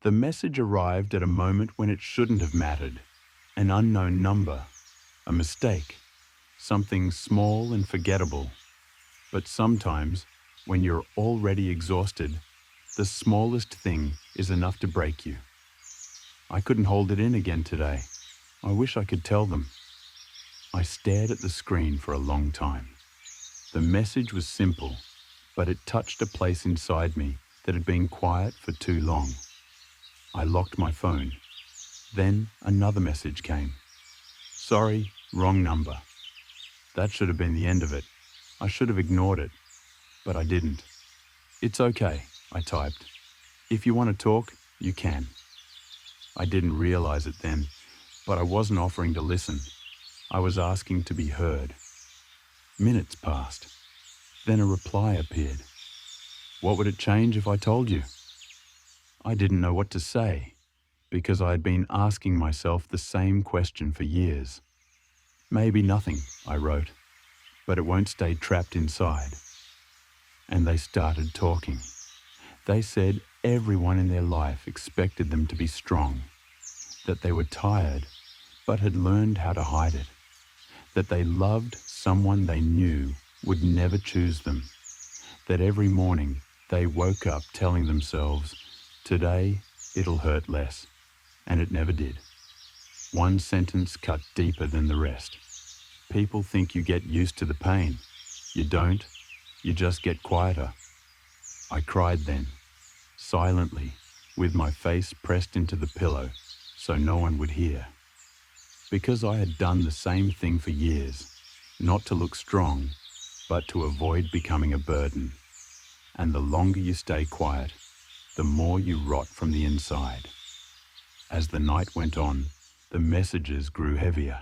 The message arrived at a moment when it shouldn't have mattered. An unknown number, a mistake, something small and forgettable. But sometimes, when you're already exhausted, the smallest thing is enough to break you. I couldn't hold it in again today. I wish I could tell them. I stared at the screen for a long time. The message was simple, but it touched a place inside me that had been quiet for too long. I locked my phone. Then another message came. Sorry, wrong number. That should have been the end of it. I should have ignored it, but I didn't. It's okay, I typed. If you want to talk, you can. I didn't realize it then, but I wasn't offering to listen. I was asking to be heard. Minutes passed. Then a reply appeared. What would it change if I told you? I didn't know what to say, because I had been asking myself the same question for years. Maybe nothing, I wrote, but it won't stay trapped inside. And they started talking. They said everyone in their life expected them to be strong, that they were tired, but had learned how to hide it, that they loved someone they knew would never choose them, that every morning they woke up telling themselves, today it'll hurt less, and it never did. One sentence cut deeper than the rest. People think you get used to the pain. You don't, you just get quieter. I cried then, silently, with my face pressed into the pillow so no one would hear. Because I had done the same thing for years, not to look strong, but to avoid becoming a burden. And the longer you stay quiet, the more you rot from the inside. As the night went on, the messages grew heavier.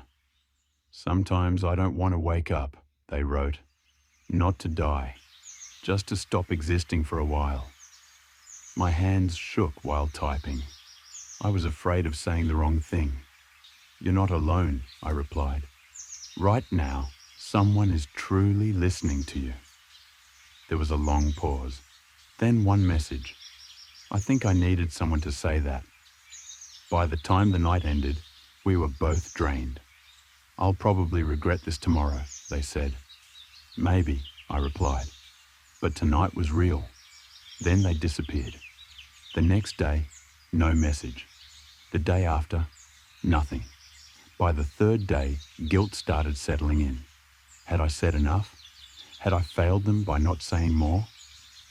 Sometimes I don't want to wake up, they wrote. Not to die, just to stop existing for a while. My hands shook while typing. I was afraid of saying the wrong thing. You're not alone, I replied. Right now, someone is truly listening to you. There was a long pause. Then one message. I think I needed someone to say that. By the time the night ended, we were both drained. I'll probably regret this tomorrow, they said. Maybe, I replied. But tonight was real. Then they disappeared. The next day, no message. The day after, nothing. By the third day, guilt started settling in. Had I said enough? Had I failed them by not saying more?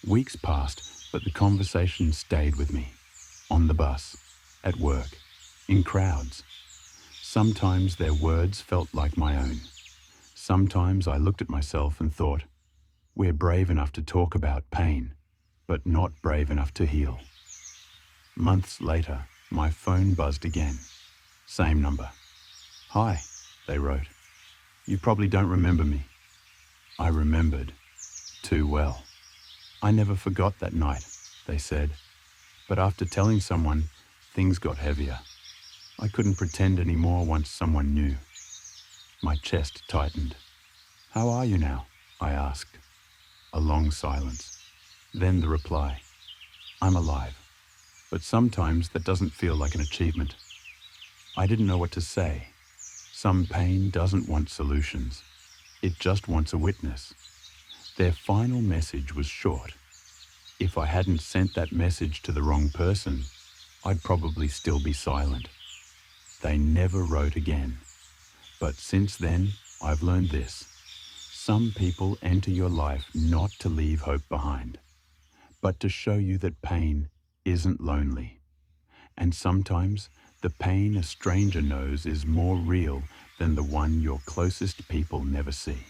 Weeks passed, but the conversation stayed with me. On the bus, at work, in crowds. Sometimes their words felt like my own. Sometimes I looked at myself and thought, we're brave enough to talk about pain, but not brave enough to heal. Months later, my phone buzzed again. Same number. Hi, they wrote. You probably don't remember me. I remembered. Too well. I never forgot that night, they said. But after telling someone, things got heavier. I couldn't pretend anymore once someone knew. My chest tightened. How are you now? I asked. A long silence. Then the reply. I'm alive. But sometimes that doesn't feel like an achievement. I didn't know what to say. Some pain doesn't want solutions. It just wants a witness. Their final message was short. If I hadn't sent that message to the wrong person, I'd probably still be silent. They never wrote again. But since then, I've learned this. Some people enter your life not to leave hope behind, but to show you that pain isn't lonely. And sometimes the pain a stranger knows is more real than the one your closest people never see.